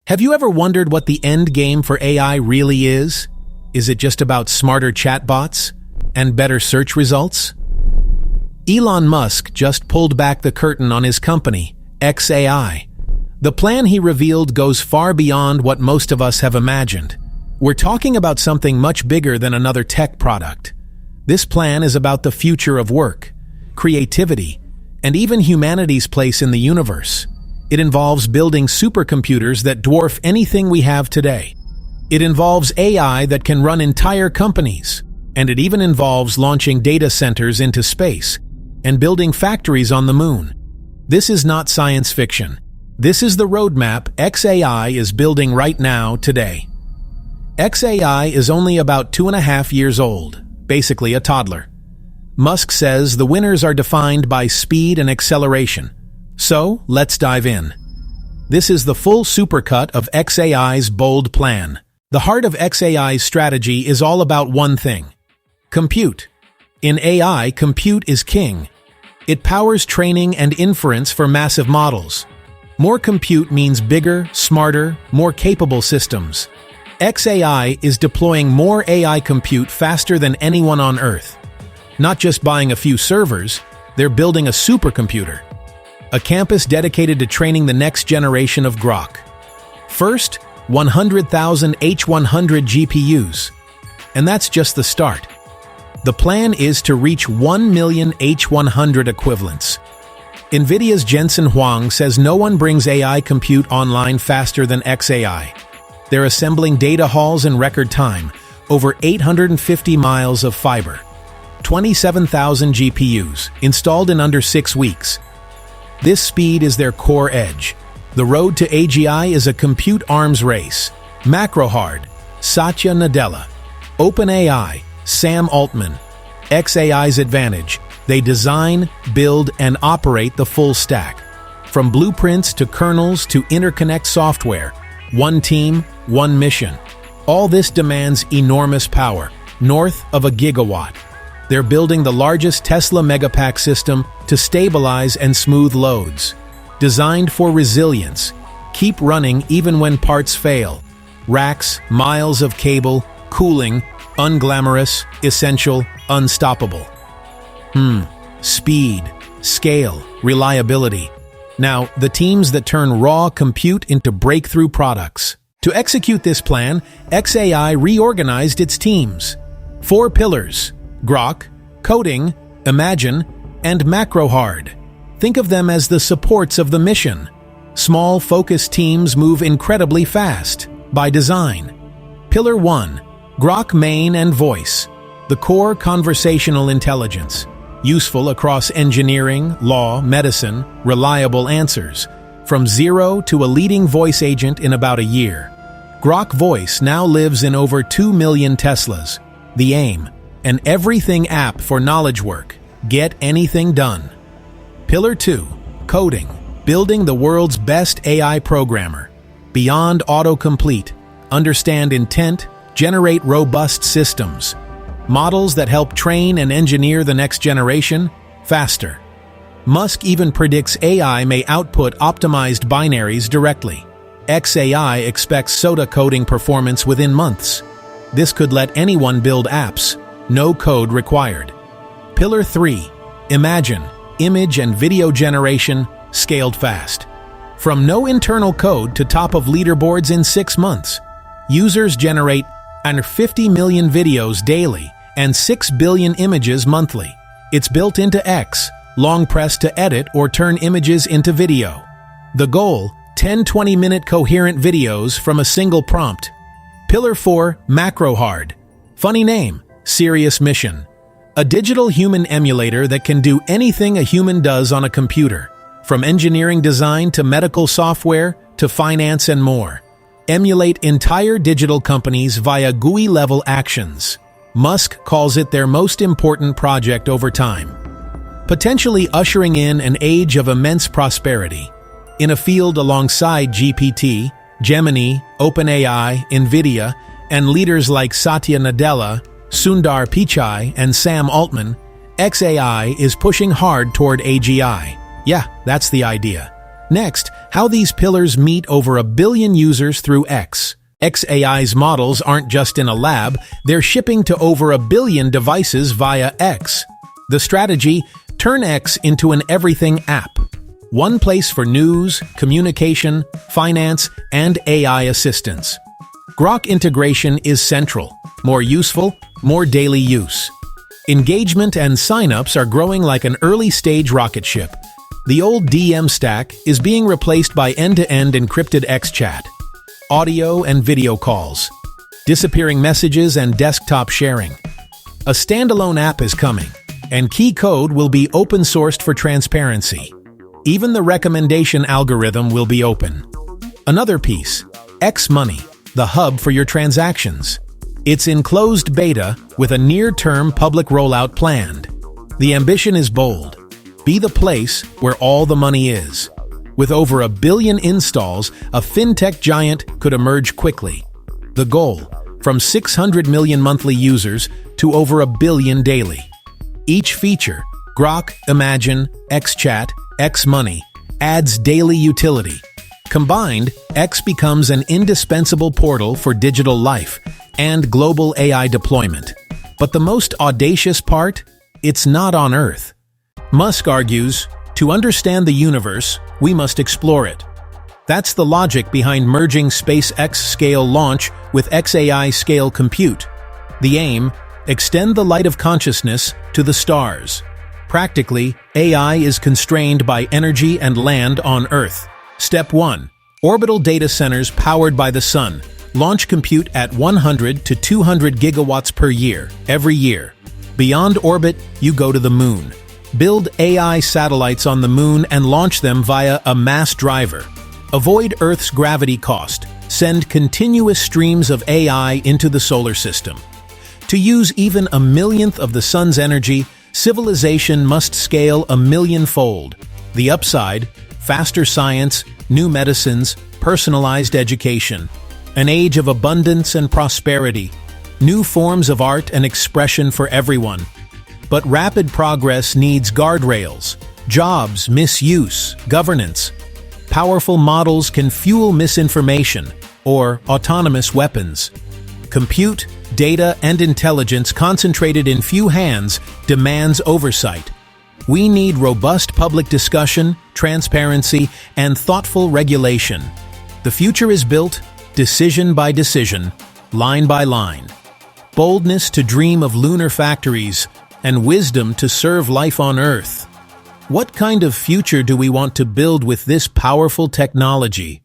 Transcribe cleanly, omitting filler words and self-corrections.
Have you ever wondered what the end game for AI really is? Is it just about smarter chatbots and better search results? Elon Musk just pulled back the curtain on his company, XAI. The plan he revealed goes far beyond what most of us have imagined. We're talking about something much bigger than another tech product. This plan is about the future of work, creativity, and even humanity's place in the universe. It involves building supercomputers that dwarf anything we have today. It involves AI that can run entire companies, and it even involves launching data centers into space and building factories on the moon. This is not science fiction. This is the roadmap XAI is building right now, today. XAI is only about 2.5 years old, basically a toddler. Musk says the winners are defined by speed and acceleration. So, let's dive in. This is the full supercut of XAI's bold plan. The heart of XAI's strategy is all about one thing: compute. In AI, compute is king. It powers training and inference for massive models. More compute means bigger, smarter, more capable systems. XAI is deploying more AI compute faster than anyone on Earth. Not just buying a few servers, they're building a supercomputer. A campus dedicated to training the next generation of Grok. First, 100,000 H100 GPUs. And that's just the start. The plan is to reach 1 million H100 equivalents. NVIDIA's Jensen Huang says no one brings AI compute online faster than XAI. They're assembling data halls in record time, over 850 miles of fiber. 27,000 GPUs, installed in under 6 weeks. This speed is their core edge. The road to AGI is a compute arms race. MacroHard, Satya Nadella, OpenAI, Sam Altman. XAI's advantage: they design, build, and operate the full stack. From blueprints to kernels to interconnect software. One team, one mission. All this demands enormous power, north of a gigawatt. They're building the largest Tesla Megapack system to stabilize and smooth loads. Designed for resilience, keep running even when parts fail. Racks, miles of cable, cooling, unglamorous, essential, unstoppable. Speed, scale, reliability. Now, the teams that turn raw compute into breakthrough products. To execute this plan, XAI reorganized its teams. 4 pillars: Grok, coding, imagine, and MacroHard. Think of them as the supports of the mission. Small, focused teams move incredibly fast, by design. Pillar 1, Grok main and voice. The core conversational intelligence. Useful across engineering, law, medicine, reliable answers. From zero to a leading voice agent in about a year. Grok Voice now lives in over 2 million Teslas. The aim: an everything app for knowledge work. Get anything done. Pillar 2, coding. Building the world's best AI programmer. Beyond autocomplete. Understand intent, generate robust systems. Models that help train and engineer the next generation faster. Musk even predicts AI may output optimized binaries directly. XAI expects SOTA coding performance within months. This could let anyone build apps, no code required. Pillar 3, imagine, image and video generation, scaled fast. From no internal code to top of leaderboards in 6 months. Users generate under 50 million videos daily and 6 billion images monthly. It's built into X, long press to edit or turn images into video. The goal: 10-20-minute coherent videos from a single prompt. Pillar 4, MacroHard. Funny name, serious mission. A digital human emulator that can do anything a human does on a computer, from engineering design to medical software to finance and more. Emulate entire digital companies via GUI-level actions. Musk calls it their most important project over time, potentially ushering in an age of immense prosperity. In a field alongside GPT, Gemini, OpenAI, NVIDIA, and leaders like Satya Nadella, Sundar Pichai, and Sam Altman, XAI is pushing hard toward AGI. Yeah, that's the idea. Next, How these pillars meet over 1 billion users through XAI's models aren't just in a lab, they're shipping to over 1 billion devices via X. The strategy: turn X into an everything app. One place for news, communication, finance, and AI assistance. Grok integration is central. More useful, more daily use. Engagement and signups are growing like an early-stage rocket ship. The old DM stack is being replaced by end-to-end encrypted XChat, audio and video calls, disappearing messages and desktop sharing. A standalone app is coming, and key code will be open-sourced for transparency. Even the recommendation algorithm will be open. Another piece: X Money, the hub for your transactions. It's in closed beta with a near-term public rollout planned. The ambition is bold. Be the place where all the money is. With over 1 billion installs, a fintech giant could emerge quickly. The goal: from 600 million monthly users to over 1 billion daily. Each feature, Grok, Imagine, XChat, X Money, adds daily utility. Combined, X becomes an indispensable portal for digital life and global AI deployment. But the most audacious part? It's not on Earth. Musk argues, to understand the universe, we must explore it. That's the logic behind merging SpaceX-scale launch with XAI-scale compute. The aim: extend the light of consciousness to the stars. Practically, AI is constrained by energy and land on Earth. Step 1. Orbital data centers powered by the sun. Launch compute at 100 to 200 gigawatts per year, every year. Beyond orbit, you go to the moon. Build AI satellites on the moon and launch them via a mass driver. Avoid Earth's gravity cost. Send continuous streams of AI into the solar system. To use even 1/1,000,000th of the sun's energy, civilization must scale 1,000,000-fold. The upside: faster science, new medicines, personalized education. An age of abundance and prosperity. New forms of art and expression for everyone. But rapid progress needs guardrails: jobs, misuse, governance. Powerful models can fuel misinformation or autonomous weapons. Compute, data, and intelligence concentrated in few hands demands oversight. We need robust public discussion, transparency, and thoughtful regulation. The future is built decision by decision, line by line. Boldness to dream of lunar factories, and wisdom to serve life on Earth. What kind of future do we want to build with this powerful technology?